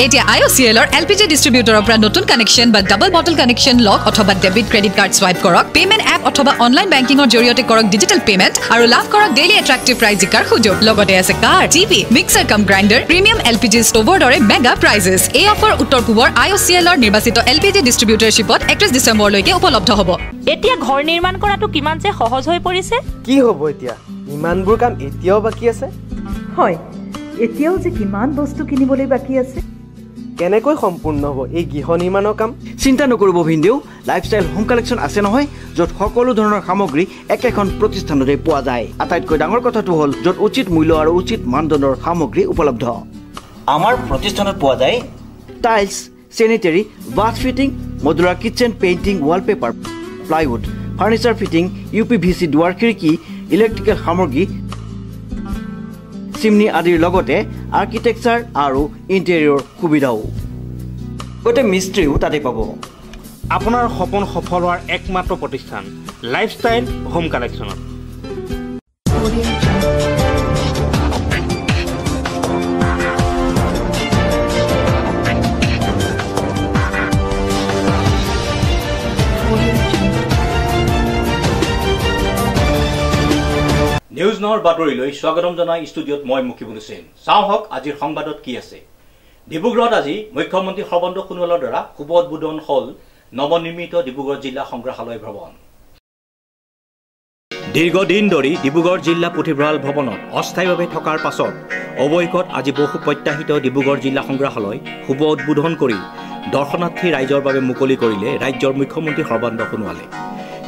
এতিয়া IOCLৰ LPG ডিস্ট্ৰিবিউটৰৰ পৰা নতুন কানেকশ্যন বা ডাবল বটল কানেকশ্যন লওক অথবা ডেবিট ক্ৰেডিট কাৰ্ড স্ৱাইপ কৰক পেমেণ্ট এপ অথবা অনলাইন বেংকিংৰ জৰিয়তে কৰক ডিজিটেল পেমেণ্ট আৰু লাভ কৰক ডেইলি এট্ৰাক্টিভ প্ৰাইজ জিকাৰ সুযোগ লগতে আছে কাৰ টিভি মিক্সাৰ কাম গ্ৰাইণ্ডাৰ প্ৰিমিয়াম LPG ষ্টোভৰ দৰে মেগা প্ৰাইজেছ এই অফাৰ উত্তৰ পূবৰ IOCLৰ নিৰ্বাচিত LPG ডিস্ট্ৰিবিউটৰশ্বিপত 31 ডিচেম্বৰলৈকে উপলব্ধ হ'ব এতিয়া ঘৰ নিৰ্মাণ কৰাটো কিমান যে সহজ হৈ পৰিছে কি হ'ব এতিয়া ইমানবোৰ কাম এতিয়াও বাকি আছে হয় এতিয়াও যে কিমান বস্তু কিনিবলৈ বাকি আছে কেনেকৈ সম্পূৰ্ণ হ'ব এই গৃহ নিৰ্মাণৰ কাম চিন্তা নকৰিব ভিনদেউ লাইফষ্টাইল হোম কালেকশ্যন আছে নহয় য'ত সকলো ধৰণৰ সামগ্ৰী একেখন প্ৰতিষ্ঠানতে পোৱা যায় আটাইতকৈ ডাঙৰ কথাটো হ'ল য'ত উচিত মূল্য আৰু উচিত মানদণ্ডৰ সামগ্ৰী উপলব্ধ আমাৰ প্ৰতিষ্ঠানত পোৱা যায় tiles sanitary bath fitting modular kitchen painting wallpaper plywood furniture fitting UPVC দুৱাৰ খিৰিকী ইলেক্ট্ৰিকেল সামগ্ৰী চিমনি আদিৰ লগতে আৰ্কিটেকচাৰ আৰু ইণ্টেৰিয়ৰ সুবিধাও গোটেই মিস্ত্ৰীও তাতে পাব আপোনাৰ সপোন সফল হোৱাৰ একমাত্ৰ প্ৰতিষ্ঠান লাইফষ্টাইল হোম কালেকশ্যনত নিউজ নাওৰ বাতৰিলৈ স্বাগতম জনাই ষ্টুডিঅ'ত মই মুকিবুল হুছেইন চাওঁ হওক আজিৰ সংবাদত কি আছে ডিব্ৰুগড়ত আজি মুখ্যমন্ত্ৰী সৰ্বানন্দ সোণোৱালৰ দ্বাৰা শুভ উদ্বোধন হ'ল নৱনিৰ্মিত ডিব্ৰুগড় জিলা সংগ্ৰহালয় ভৱন দীৰ্ঘদিন ধৰি ডিব্ৰুগড় জিলা পুথিভঁৰাল ভৱনত অস্থায়ীভাৱে থকাৰ পাছত অৱশেষত আজি বহু প্ৰত্যাশিত ডিব্ৰুগড় জিলা সংগ্ৰহালয় শুভ উদ্বোধন কৰি দৰ্শনাৰ্থী ৰাইজৰ বাবে মুকলি কৰিলে ৰাজ্যৰ মুখ্যমন্ত্ৰী সৰ্বানন্দ সোণোৱালে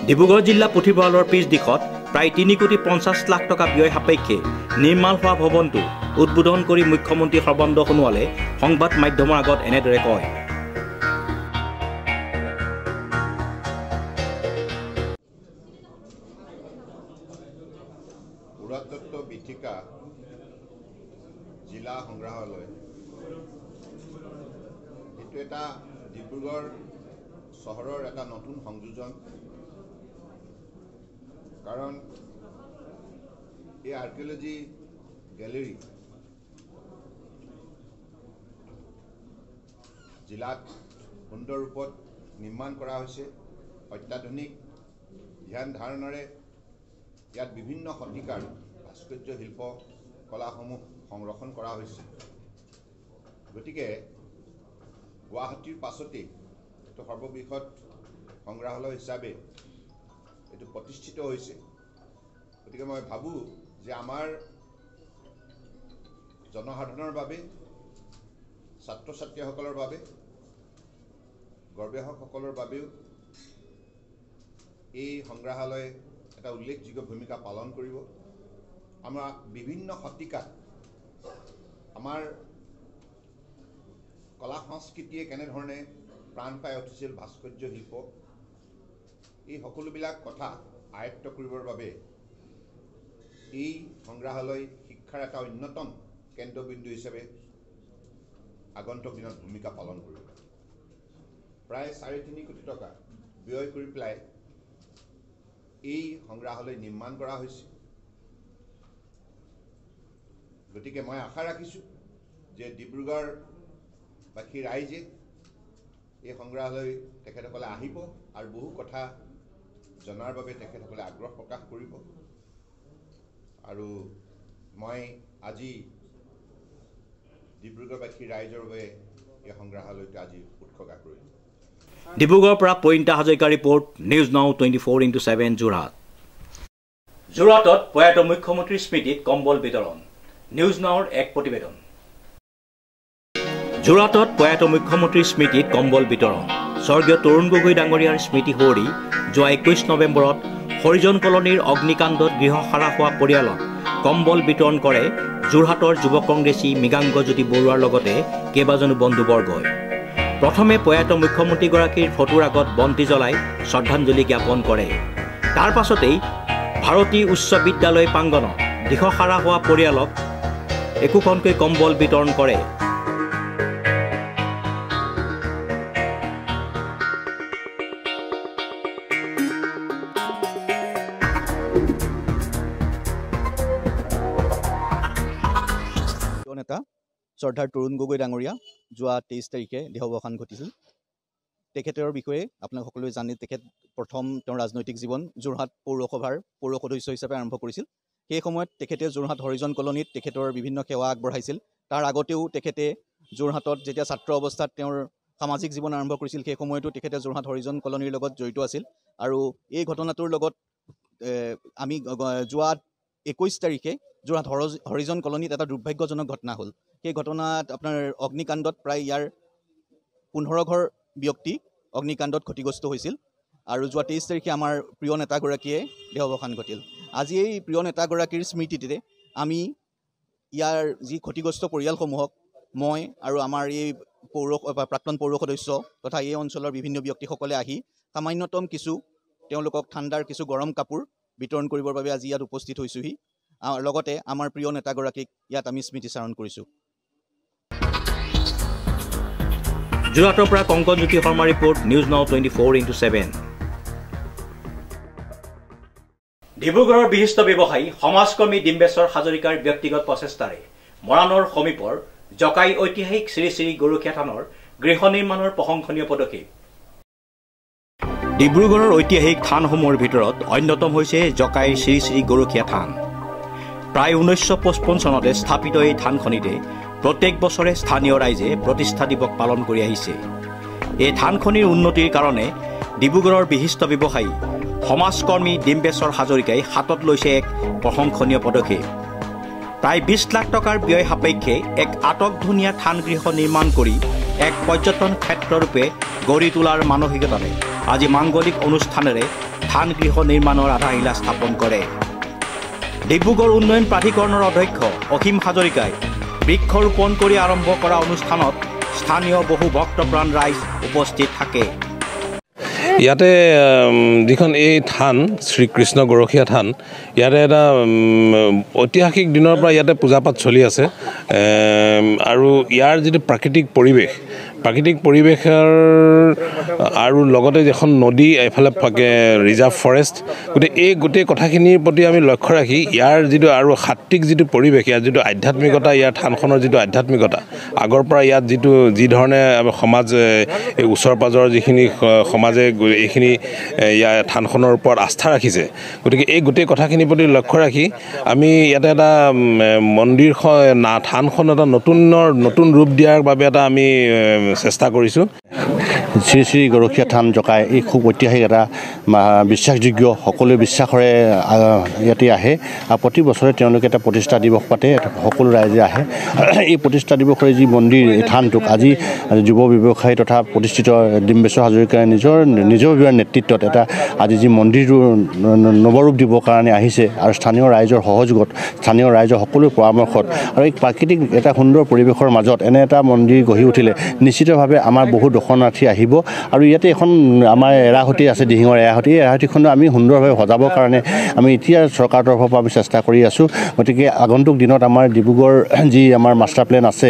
ডিব্ৰুগড় জিলা পুথিভঁৰালৰ পিছ দিশত প্ৰায় 3,50 লাখ টকা ব্যয় সাপেক্ষে নিৰ্মাণ হোৱা ভৱনটো উদ্বোধন কৰি মুখ্যমন্ত্ৰী সৰ্বানন্দ সোণোৱালে সংবাদ মাধ্যমৰ আগত এনেদৰে কয় পুৰাতত্ব বিথীকা জিলা সংগ্ৰহালয় এইটো এটা ডিব্ৰুগড় চহৰৰ এটা নতুন সংযোজন কাৰণ এই আৰ্কিঅলজি গেলেৰী জিলাত সুন্দৰ ৰূপত নিৰ্মাণ কৰা হৈছে অত্যাধুনিক ধ্যান ধাৰণাৰে ইয়াত বিভিন্ন শতিকাৰ ভাস্কৰ্য শিল্প কলাসমূহ সংৰক্ষণ কৰা হৈছে গতিকে গুৱাহাটীৰ পাছতেই এইটো সৰ্ববৃহৎ সংগ্ৰহালয় হিচাপে এইটো প্ৰতিষ্ঠিত হৈছে গতিকে মই ভাবোঁ যে আমাৰ জনসাধাৰণৰ বাবে ছাত্ৰ ছাত্ৰীসকলৰ বাবে গৱেষকসকলৰ বাবেও এই সংগ্ৰহালয়ে এটা উল্লেখযোগ্য ভূমিকা পালন কৰিব আমাৰ বিভিন্ন শতিকাত আমাৰ কলা সংস্কৃতিয়ে কেনেধৰণে প্ৰাণ পাই উঠিছিল ভাস্কৰ্য শিল্প এই সকলোবিলাক কথা আয়ত্ত কৰিবৰ বাবে এই সংগ্ৰহালয় শিক্ষাৰ এটা অন্যতম কেন্দ্ৰবিন্দু হিচাপে আগন্তুক দিনত ভূমিকা পালন কৰিব প্ৰায় 3.5 কোটি টকা ব্যয় কৰি পেলাই এই সংগ্ৰহালয় নিৰ্মাণ কৰা হৈছে গতিকে মই আশা ৰাখিছোঁ যে ডিব্ৰুগড়বাসী ৰাইজে এই সংগ্ৰহালয় তেখেতসকলে আহিব আৰু বহু কথা জনাৰ বাবে তেখেতসকলে আগ্ৰহ প্ৰকাশ কৰিব আৰু মই আজি ডিব্ৰুগড়বাসী ৰাইজৰ বাবে এই সংগ্ৰহালয়টো আজি উৎসৰ্গা কৰিলোঁ ডিব্ৰুগড়ৰ পৰা পইণ্টা Hazarika report news now 24/7 Jorhat যোৰহাটত প্ৰয়াত মুখ্যমন্ত্ৰীৰ স্মৃতিত কম্বল বিতৰণ নিউজ নাওৰ এক প্ৰতিবেদন যোৰহাটত প্ৰয়াত মুখ্যমন্ত্ৰীৰ স্মৃতিত কম্বল বিতৰণ স্বৰ্গীয় তৰুণ গগৈ ডাঙৰীয়াৰ স্মৃতি সুঁৱৰি যোৱা 21 নৱেম্বৰত হৰিজন কলনীৰ অগ্নিকাণ্ডত গৃহ হাৰা হোৱা পৰিয়ালক কম্বল বিতৰণ কৰে যোৰহাটৰ যুৱ কংগ্ৰেছী মৃগাংগজ্যোতি বৰুৱাৰ লগতে কেইবাজনো বন্ধুবৰ্গই প্ৰথমে প্ৰয়াত মুখ্যমন্ত্ৰীগৰাকীৰ ফটোৰ আগত বন্তি জ্বলাই শ্ৰদ্ধাঞ্জলি জ্ঞাপন কৰে তাৰ পাছতেই ভাৰতী উচ্চ বিদ্যালয় প্ৰাংগণত গৃহ হাৰা হোৱা পৰিয়ালক একোখনকৈ কম্বল বিতৰণ কৰে শ্ৰদ্ধাৰ তৰুণ গগৈ ডাঙৰীয়া যোৱা 23 তাৰিখে দেহাৱসান ঘটিছিল। তেখেতৰ বিষয়ে আপোনাক সকলোৱে জানে, তেখেত প্ৰথম তেওঁৰ ৰাজনৈতিক জীৱন যোৰহাট পৌৰসভাৰ পৌৰ সদস্য হিচাপে আৰম্ভ কৰিছিল। সেই সময়ত তেখেতে যোৰহাট হৰিজন কলনীত তেখেতৰ বিভিন্ন সেৱা আগবঢ়াইছিল। তাৰ আগতেও তেখেতে যোৰহাটত যেতিয়া ছাত্ৰ অৱস্থাত তেওঁৰ সামাজিক জীৱন আৰম্ভ কৰিছিল, সেই সময়তো তেখেতে যোৰহাট হৰিজন কলনীৰ লগত জড়িত আছিল। আৰু এই ঘটনাটোৰ লগত আমি যোৱা 21 তাৰিখে যোৰহাট হৰিজন কলনীত এটা দুৰ্ভাগ্যজনক ঘটনা হ'ল। সেই ঘটনাত আপোনাৰ অগ্নিকাণ্ডত প্ৰায় ইয়াৰ 15 ঘৰ ব্যক্তি অগ্নিকাণ্ডত ক্ষতিগ্ৰস্ত হৈছিল। আৰু যোৱা 23 তাৰিখে আমাৰ প্ৰিয় নেতাগৰাকীয়ে দেহাৱসান ঘটিল। আজি এই প্ৰিয় নেতাগৰাকীৰ স্মৃতিতে আমি ইয়াৰ যি ক্ষতিগ্ৰস্ত পৰিয়ালসমূহক মই আৰু আমাৰ এই প্ৰাক্তন পৌৰ সদস্য তথা এই অঞ্চলৰ বিভিন্ন ব্যক্তিসকলে আহি সামান্যতম কিছু তেওঁলোকক ঠাণ্ডাৰ কিছু গৰম কাপোৰ বিতৰণ কৰিবৰ বাবে আজি ইয়াত উপস্থিত হৈছোহি। লগতে আমাৰ প্ৰিয় নেতাগৰাকীক ইয়াত আমি স্মৃতিচাৰণ কৰিছোঁ। যোৰহাটৰ পৰা Kankanjyoti Sharma report, news now 24/7। ডিব্ৰুগড়ৰ বিশিষ্ট ব্যৱসায়ী সমাজকৰ্মী ডিম্বেশ্বৰ হাজৰিকাৰ ব্যক্তিগত প্ৰচেষ্টাৰে মৰাণৰ সমীপৰ জকাই ঐতিহাসিক শ্ৰী শ্ৰী গৰখীয়া থানৰ গৃহ নিৰ্মাণৰ প্ৰশংসনীয় পদক্ষেপ। ডিব্ৰুগড়ৰ ঐতিহাসিক থানসমূহৰ ভিতৰত অন্যতম হৈছে জকাই শ্ৰী শ্ৰী গৰখীয়া থান। প্ৰায় 1955 চনতে স্থাপিত এই থানখনিতে প্ৰত্যেক বছৰে স্থানীয় ৰাইজে প্ৰতিষ্ঠা দিৱস পালন কৰি আহিছে। এই থানখনিৰ উন্নতিৰ কাৰণে ডিব্ৰুগড়ৰ বিশিষ্ট ব্যৱসায়ী সমাজকৰ্মী ডিম্বেশ্বৰ হাজৰিকাই হাতত লৈছে এক প্ৰশংসনীয় পদক্ষেপ। প্ৰায় 20 লাখ টকাৰ ব্যয় সাপেক্ষে এক আটকধুনীয়া থানগৃহ নিৰ্মাণ কৰি এক পৰ্যটন ক্ষেত্ৰৰূপে গঢ়ি তোলাৰ মানসিকতাৰে আজি মাংগলিক অনুষ্ঠানেৰে থানগৃহ নিৰ্মাণৰ আধাৰশিলা স্থাপন কৰে। ডিব্ৰুগড় উন্নয়ন প্ৰাধিকৰণৰ অধ্যক্ষ অসীম হাজৰিকাই বৃক্ষৰোপণ কৰি আৰম্ভ কৰা অনুষ্ঠানত স্থানীয় বহু ভক্তপ্ৰাণ ৰাইজ উপস্থিত থাকে। ইয়াতে যিখন এই থান শ্ৰীকৃষ্ণ গৰখীয়া থান, ইয়াতে এটা ঐতিহাসিক দিনৰ পৰা ইয়াতে পূজাপাঠ চলি আছে। আৰু ইয়াৰ যিটো প্ৰাকৃতিক পৰিৱেশৰ আৰু লগতে এখন নদী, এফালে ৰিজাৰ্ভ ফৰেষ্ট, গোটেই কথাখিনিৰ প্ৰতি আমি লক্ষ্য ৰাখি ইয়াৰ যিটো আৰু সাত্বিক যিটো পৰিৱেশ, ইয়াৰ যিটো আধ্যাত্মিকতা, ইয়াৰ থানখনৰ যিটো আধ্যাত্মিকতা, আগৰ পৰা ইয়াত যি ধৰণে সমাজ এই ওচৰ পাজৰৰ যিখিনি সমাজে এইখিনি ইয়াৰ থানখনৰ ওপৰত আস্থা ৰাখিছে, গতিকে এই গোটেই কথাখিনিৰ প্ৰতি লক্ষ্য ৰাখি আমি ইয়াতে এটা থানখন এটা নতুন ৰূপ দিয়াৰ বাবে এটা আমি চেষ্টা কৰিছোঁ। শ্ৰী শ্ৰী গৰখীয়া থান জকাই এই খুব ঐতিহাসিক এটা বিশ্বাসযোগ্য, সকলোৱে বিশ্বাসৰে ইয়াতে আহে। আৰু প্ৰতি বছৰে তেওঁলোকে এটা প্ৰতিষ্ঠা দিৱস পাতে, সকলো ৰাইজে আহে। এই প্ৰতিষ্ঠা দিৱসৰে যি মন্দিৰ, এই থানটোক আজি যুৱ ব্যৱসায়ী তথা প্ৰতিষ্ঠিত ডিম্বেশ্বৰ হাজৰিকাই নিজৰ নেতৃত্বত এটা আজি যি মন্দিৰটো নৱৰূপ দিবৰ কাৰণে আহিছে। আৰু স্থানীয় ৰাইজৰ সহযোগত, স্থানীয় ৰাইজৰ সকলো পৰামৰ্শত আৰু এই প্ৰাকৃতিক এটা সুন্দৰ পৰিৱেশৰ মাজত এনে এটা মন্দিৰ গঢ়ি উঠিলে নিশ্চিতভাৱে আমাৰ বহু দৰ্শনাৰ্থী আহিব। আৰু ইয়াতে এখন আমাৰ এৰাহতী আছে, দিহিঙৰ এৰাহতী। এই এৰাহতীখন আমি সুন্দৰভাৱে সজাবৰ কাৰণে আমি এতিয়া চৰকাৰৰ তৰফৰ পৰা আমি চেষ্টা কৰি আছোঁ। গতিকে আগন্তুক দিনত আমাৰ ডিব্ৰুগড় যি আমাৰ মাষ্টাৰ প্লেন আছে,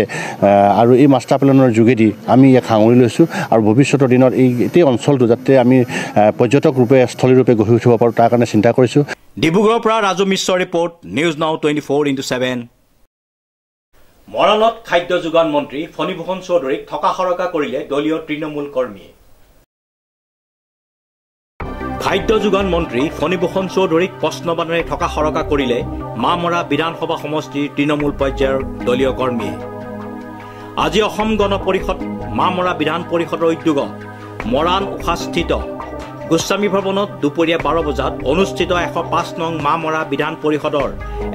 আৰু এই মাষ্টাৰ প্লেনৰ যোগেদি আমি ইয়াক সাঙুৰি লৈছোঁ। আৰু ভৱিষ্যতৰ দিনত এই অঞ্চলটো যাতে আমি পৰ্যটক ৰূপে, স্থলীৰূপে গঢ়ি উঠিব পাৰোঁ, তাৰ কাৰণে চিন্তা কৰিছোঁ। ডিব্ৰুগড়ৰ পৰা ৰাজু মিশ্ৰৰ ৰিপৰ্ট, নিউজ নাও 24/7। মৰাণত খাদ্য যোগান মন্ত্ৰী ফণীভূষণ চৌধুৰীক থকা সৰকা কৰিলে দলীয় তৃণমূল কৰ্মীয়ে। খাদ্য যোগান মন্ত্ৰী ফণীভূষণ চৌধুৰীক প্ৰশ্নবাণেৰে থকা সৰকা কৰিলে মামৰা বিধানসভা সমষ্টিৰ তৃণমূল পৰ্যায়ৰ দলীয় কৰ্মীয়ে। আজি অসম গণ পৰিষদ মামৰা বিধান পৰিষদৰ উদ্যোগত মৰাণ উষাস্থিত গোস্বামী ভৱনত দুপৰীয়া 12 বজাত অনুষ্ঠিত 105 নং মামৰা বিধান পৰিষদৰ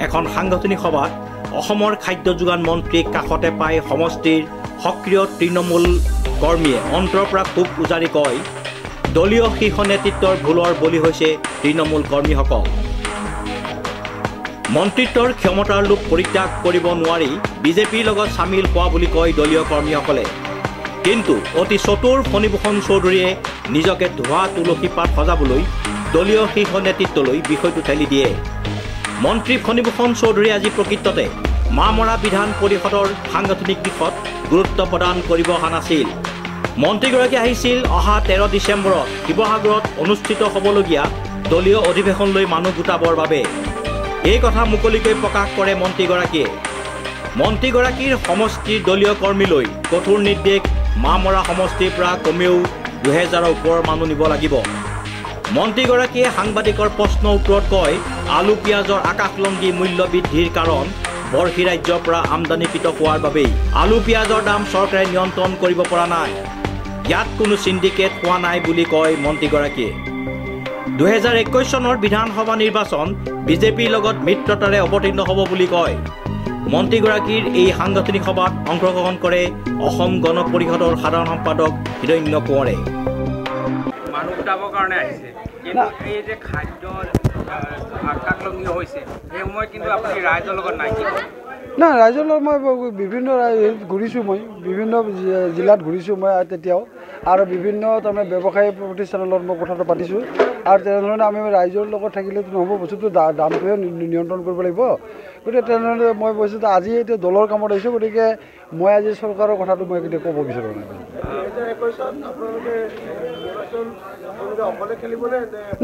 এখন সাংগঠনিক সভাত অসমৰ খাদ্য যোগান মন্ত্ৰীক কাষতে পাই সমষ্টিৰ সক্ৰিয় তৃণমূল কৰ্মীয়ে অন্তৰৰ পৰা ক্ষোভ উজাৰি কয়, দলীয় শীৰ্ষ নেতৃত্বৰ ভুলৰ বলি হৈছে তৃণমূল কৰ্মীসকল। মন্ত্ৰিত্বৰ ক্ষমতাৰ লোভ পৰিত্যাগ কৰিব নোৱাৰি বিজেপিৰ লগত চামিল হোৱা বুলি কয় দলীয় কৰ্মীসকলে। কিন্তু অতি চতুৰ ফণীভূষণ চৌধুৰীয়ে নিজকে ধোঁৱা তুলসী পাত সজাবলৈ দলীয় শীৰ্ষ নেতৃত্বলৈ বিষয়টো ঠেলি দিয়ে। মন্ত্ৰী ফণীভূষণ চৌধুৰীয়ে আজি প্ৰকৃততে মামৰা বিধান পৰিষদৰ সাংগঠনিক দিশত গুৰুত্ব প্ৰদান কৰিব অহা নাছিল। মন্ত্ৰীগৰাকী আহিছিল অহা 13 ডিচেম্বৰত শিৱসাগৰত অনুষ্ঠিত হ'বলগীয়া দলীয় অধিৱেশনলৈ মানুহ গোটাবৰ বাবে। এই কথা মুকলিকৈ প্ৰকাশ কৰে মন্ত্ৰীগৰাকীয়ে। মন্ত্ৰীগৰাকীৰ সমষ্টিৰ দলীয় কৰ্মীলৈ কঠোৰ নিৰ্দেশ মামৰা সমষ্টিৰ পৰা কমেও 2000ৰ ওপৰৰ মানুহ নিব লাগিব। মন্ত্ৰীগৰাকীয়ে সাংবাদিকৰ প্ৰশ্নৰ উত্তৰত কয় আলু পিঁয়াজৰ আকাশলংঘী মূল্য বৃদ্ধিৰ কাৰণ বৰ্ষী ৰাজ্যৰ পৰা আমদানিকৃত হোৱাৰ বাবেই আলু পিঁয়াজৰ দাম চৰকাৰে নিয়ন্ত্ৰণ কৰিব পৰা নাই। ইয়াত কোনো চিণ্ডিকেট হোৱা নাই বুলি কয় মন্ত্ৰীগৰাকীয়ে। 2021 চনৰ বিধানসভা নিৰ্বাচন বিজেপিৰ লগত মিত্ৰতাৰে অৱতীৰ্ণ হ'ব বুলি কয়। মন্ত্ৰীগৰাকীৰ এই সাংগঠনিক সভাত অংশগ্ৰহণ কৰে অসম গণ পৰিষদৰ সাধাৰণ সম্পাদক হিৰণ্য কোঁৱৰে। মানুহ গোটাবৰ কাৰণে আহিছে, কিন্তু এই যে খাদ্য আকাশলংঘী হৈছে সেই সময়ত কিন্তু আপুনি ৰাইজৰ লগত নাই। না ৰাইজৰ লগত মই বিভিন্ন ঘূৰিছোঁ, মই বিভিন্ন জিলাত ঘূৰিছোঁ মই তেতিয়াও, আৰু বিভিন্ন তাৰমানে ব্যৱসায়ী প্ৰতিষ্ঠানৰ লগত মই কথাটো পাতিছোঁ। আৰু তেনেধৰণে আমি ৰাইজৰ লগত থাকিলেতো নহ'ব, বস্তুটো দামটোহে নিয়ন্ত্ৰণ কৰিব লাগিব। গতিকে তেনেধৰণে মই কৈছোঁ যে আজি এতিয়া দলৰ কামত আহিছোঁ, গতিকে মই আজি চৰকাৰৰ কথাটো মই কেতিয়া ক'ব বিচৰা নাই।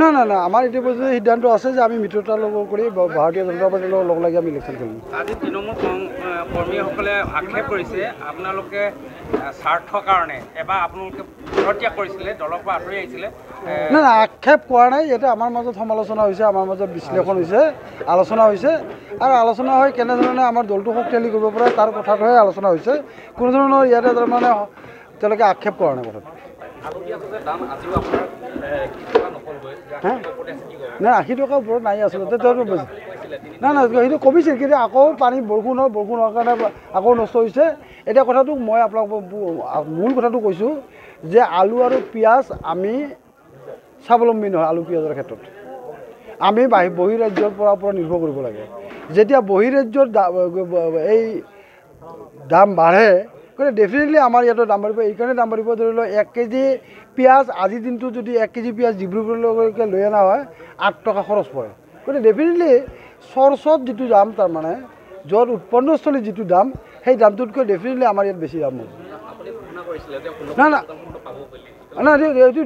না না না আমাৰ এতিয়া বস্তু সিদ্ধান্ত আছে যে আমি মিত্ৰতাৰ লগত কৰি ভাৰতীয় জনতা পাৰ্টীৰ লগত লগ লাগি আমি ইলেকশ্যন খেলিম। আজি তৃণমূল কৰ্মীসকলে আক্ষেপ কৰিছে আপোনালোকে স্বাৰ্থৰ কাৰণে এবাৰ আপোনালোকে পদত্যাগ কৰিছিলে, দলৰ পৰা আঁতৰি আহিছিলে। না না আক্ষেপ কৰা নাই, ইয়াতে আমাৰ মাজত সমালোচনা হৈছে, আমাৰ মাজত বিশ্লেষণ হৈছে, আলোচনা হৈছে, আৰু আলোচনা হৈ কেনেধৰণে আমাৰ দলটো শক্তিশালী কৰিব পাৰে তাৰ কথাটোহে আলোচনা হৈছে। কোনো ধৰণৰ ইয়াতে তাৰমানে তেওঁলোকে আক্ষেপ কৰা নাই কথাটো। নাই 80 টকাৰ ওপৰত নাই আচলতে, নাই নাই সেইটো কমিছিল, কিন্তু আকৌ পানী বৰষুণ হোৱাৰ কাৰণে আকৌ নষ্ট হৈছে। এতিয়া কথাটো মই আপোনাক মূল কথাটো কৈছোঁ যে আলু আৰু পিঁয়াজ আমি স্বাৱলম্বী নহয়। আলু পিঁয়াজৰ ক্ষেত্ৰত আমি বহিৰাজ্যৰ পৰা নিৰ্ভৰ কৰিব লাগে। যেতিয়া বহিৰাজ্যৰ এই দাম বাঢ়ে গতিকে ডেফিনেটলি আমাৰ ইয়াতো দাম বাঢ়িব। এইকাৰণে দাম বাঢ়িব, ধৰি লওক 1 কেজি পিঁয়াজ আজিৰ দিনটো যদি 1 কেজি পিঁয়াজ ডিব্ৰুগড়লৈকে লৈ অনা হয় 8 টকা খৰচ পৰে। গতিকে ডেফিনেটলি চৰ্চত যিটো দাম, তাৰমানে য'ত উৎপন্নস্থলীত যিটো দাম, সেই দামটোতকৈ ডেফিনেটলি আমাৰ ইয়াত বেছি দাম হ'ব। না না না এইটো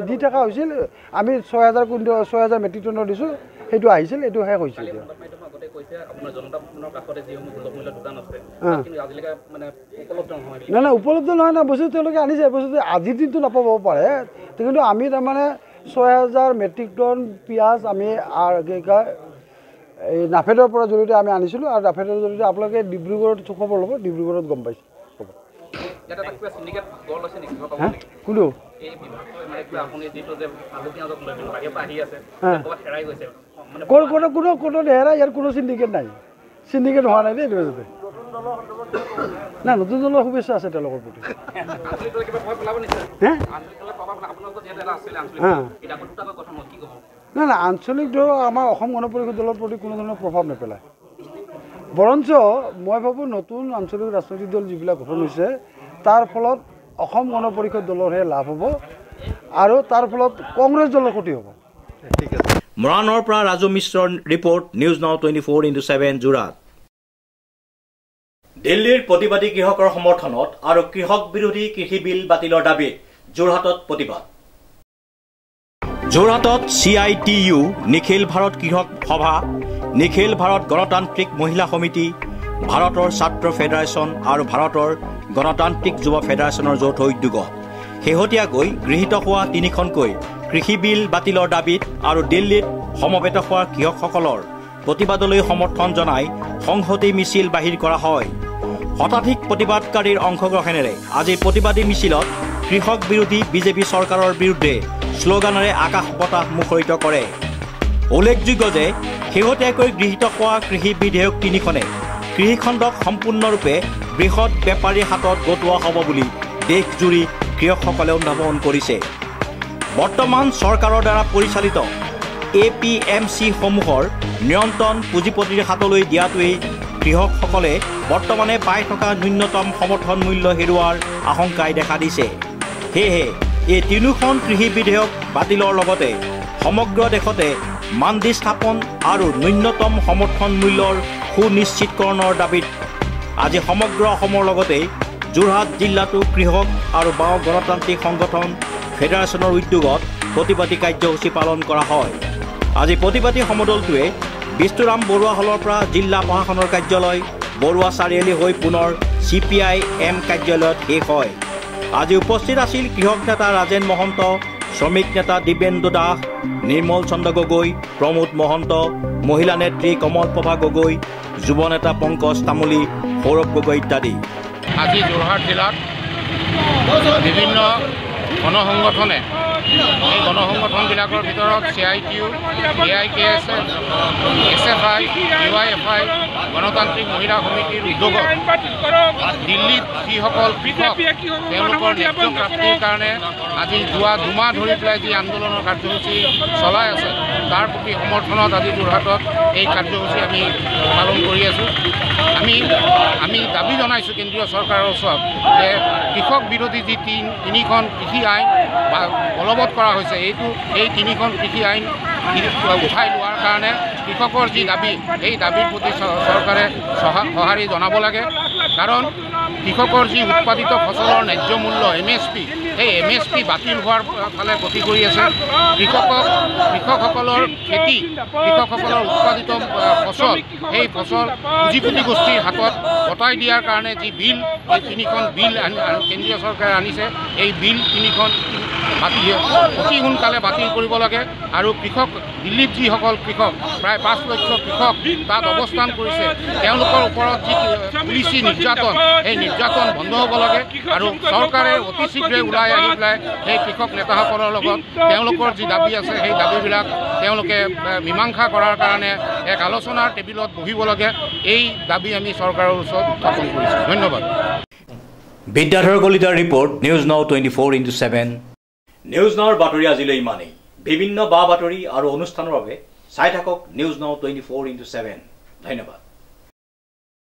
দি থকা হৈছিল, আমি 6000 মেট্ৰিক টনৰ দিছোঁ, সেইটো আহিছিল, এইটো শেষ হৈছিল। নাই নাই উপলব্ধ নহয় না, বস্তু তেওঁলোকে আনিছে, বস্তুটো আজিৰ দিনটো নাপাব পাৰে, কিন্তু আমি তাৰমানে 6000 মেট্ৰিক টন পিঁয়াজ আমি এই নাফেডৰ পৰা জৰিয়তে আমি আনিছিলোঁ, আৰু নাফেডৰ জৰিয়তে আপোনালোকে ডিব্ৰুগড়ত খবৰ ল'ব, ডিব্ৰুগড়ত গম পাইছে। কোনটো কোনো নেহেৰা, ইয়াৰ কোনো চিণ্ডিকেট নাই, চিণ্ডিকেট হোৱা নাই দেই এইটো বস্তুতে। নাই নতুন দলৰ শুভেচ্ছা আছে তেওঁলোকৰ প্ৰতি। নাই নাই আঞ্চলিক দল আমাৰ অসম গণ পৰিষদ দলৰ প্ৰতি কোনো ধৰণৰ প্ৰভাৱ নেপেলায়। বৰঞ্চ মই ভাবোঁ নতুন আঞ্চলিক ৰাজনৈতিক দল যিবিলাক গঠন হৈছে তাৰ ফলত অসম গণ পৰিষদ দলৰহে লাভ হ'ব, আৰু তাৰ ফলত কংগ্ৰেছ দলৰ ক্ষতি হ'ব। ঠিক আছে। মৰাণৰ পৰা ৰাজু মিশ্ৰৰ ৰিপৰ্ট, নিউজ নাও 24/7 যোৰহাট। দিল্লীৰ প্ৰতিবাদী কৃষকৰ সমৰ্থনত আৰু কৃষক বিৰোধী কৃষি বিল বাতিলৰ দাবীত যোৰহাটত প্ৰতিবাদ। যোৰহাটত CITU, নিখিল ভাৰত কৃষক সভা, নিখিল ভাৰত গণতান্ত্ৰিক মহিলা সমিতি, ভাৰতৰ ছাত্ৰ ফেডাৰেশ্যন আৰু ভাৰতৰ গণতান্ত্ৰিক যুৱ ফেডাৰেশ্যনৰ যৌথ উদ্যোগত শেহতীয়াকৈ গৃহীত হোৱা 3খনকৈ কৃষি বিল বাতিলৰ দাবীত আৰু দিল্লীত সমবেত হোৱা কৃষকসকলৰ প্ৰতিবাদলৈ সমৰ্থন জনাই সংহতি মিছিল বাহিৰ কৰা হয়। শতাধিক প্ৰতিবাদকাৰীৰ অংশগ্ৰহণেৰে আজিৰ প্ৰতিবাদী মিছিলত কৃষক বিৰোধী বিজেপি চৰকাৰৰ বিৰুদ্ধে শ্লোগানেৰে আকাশ বতাহ মুখৰিত কৰে। উল্লেখযোগ্য যে শেহতীয়াকৈ গৃহীত হোৱা কৃষি বিধেয়ক 3খনে কৃষিখণ্ডক সম্পূৰ্ণৰূপে বৃহৎ বেপাৰীৰ হাতত গতোৱা হ'ব বুলি দেশজুৰি কৃষকসকলে অনুধাৱন কৰিছে। বৰ্তমান চৰকাৰৰ দ্বাৰা পৰিচালিত APMC-সমূহৰ নিয়ন্ত্ৰণ পুঁজিপতিৰ হাতলৈ দিয়াটোৱেই কৃষকসকলে বৰ্তমানে পাই থকা ন্যূনতম সমৰ্থন মূল্য হেৰুওৱাৰ আশংকাই দেখা দিছে। সেয়েহে এই 3খন কৃষি বিধেয়ক বাতিলৰ লগতে সমগ্ৰ দেশতে মান্দি স্থাপন আৰু ন্যূনতম সমৰ্থন মূল্যৰ সুনিশ্চিতকৰণৰ দাবীত আজি সমগ্ৰ অসমৰ লগতে যোৰহাট জিলাতো কৃষক আৰু বাওঁ গণতান্ত্ৰিক সংগঠন ফেডাৰেশ্যনৰ উদ্যোগত প্ৰতিবাদী কাৰ্যসূচী পালন কৰা হয়। আজি প্ৰতিবাদী সমদলটোৱে বিষ্ণুৰাম বৰুৱা হলৰ পৰা জিলা প্ৰশাসনৰ কাৰ্যালয়, বৰুৱা চাৰিআলি হৈ পুনৰ CPI-M কাৰ্যালয়ত শেষ হয়। আজি উপস্থিত আছিল কৃষক নেতা ৰাজেন মহন্ত, শ্ৰমিক নেতা দিবেন্দু দাস, নিৰ্মল চন্দ্ৰ গগৈ, প্ৰমোদ মহন্ত, মহিলা নেত্ৰী কমল প্ৰভা গগৈ, যুৱ নেতা পংকজ তামুলী, সৌৰভ গগৈ ইত্যাদি। আজি যোৰহাট জিলাত বিভিন্ন গণসংগঠনে এই গণসংগঠনবিলাকৰ ভিতৰত CITU, AIKS, SFI, UIFI, গণতান্ত্ৰিক মহিলা সমিতিৰ উদ্যোগত দিল্লীত যিসকল কৃষক তেওঁলোকৰ ন্যায্য প্ৰাপ্তিৰ কাৰণে আজি যোৱা দুমাহ ধৰি পেলাই যি আন্দোলনৰ কাৰ্যসূচী চলাই আছে তাৰ প্ৰতি সমৰ্থনত আজি যোৰহাটত এই কাৰ্যসূচী আমি পালন কৰি আছোঁ। আমি দাবী জনাইছোঁ কেন্দ্ৰীয় চৰকাৰৰ ওচৰত যে কৃষক বিৰোধী যি তিনিখন কৃষি আইন বলবৎ কৰা হৈছে এই তিনিখন কৃষি আইন উঠাই লোৱাৰ কাৰণে কৃষকৰ যি দাবী এই দাবীৰ প্ৰতি চৰকাৰে সঁহাৰি জনাব লাগে। কাৰণ কৃষকৰ যি উৎপাদিত ফচলৰ ন্যায্য মূল্য MSP এই MSP বাতিল হোৱাৰ ফালে গতি কৰি আছে। কৃষকসকলৰ খেতি কৃষকসকলৰ উৎপাদিত ফচল এই ফচল পুঁজিপতি গোষ্ঠীৰ হাতত গতাই দিয়াৰ কাৰণে যি বিল এই তিনিখন বিল কেন্দ্ৰীয় চৰকাৰে আনিছে এই বিল তিনিখন অতি সোনকালে বাতিল কৰিব লাগে। আৰু কৃষক দিল্লীত যিসকল কৃষক প্ৰায় 5 লক্ষ কৃষক তাত অৱস্থান কৰিছে তেওঁলোকৰ ওপৰত যি পুলিচি নিৰ্যাতন এই নিৰ্যাতন বন্ধ হ'ব লাগে। আৰু চৰকাৰে অতি শীঘ্ৰে ওলাই আহি পেলাই সেই কৃষক নেতাসকলৰ লগত তেওঁলোকৰ যি দাবী আছে সেই দাবীবিলাক তেওঁলোকে মীমাংসা কৰাৰ কাৰণে এক আলোচনাৰ টেবুলত বহিব লাগে। এই দাবী আমি চৰকাৰৰ ওচৰত উত্থাপন কৰিছোঁ। ধন্যবাদ। বিদ্যাধৰ কলিতাৰ ৰিপৰ্ট, নিউজ নাও 24/7। নিউজ নাওৰ বাতৰি আজিলৈ ইমানেই। বিভিন্ন বা বাতৰি আৰু অনুষ্ঠানৰ বাবে চাই থাকক নিউজ নাও 24/7। ধন্যবাদ।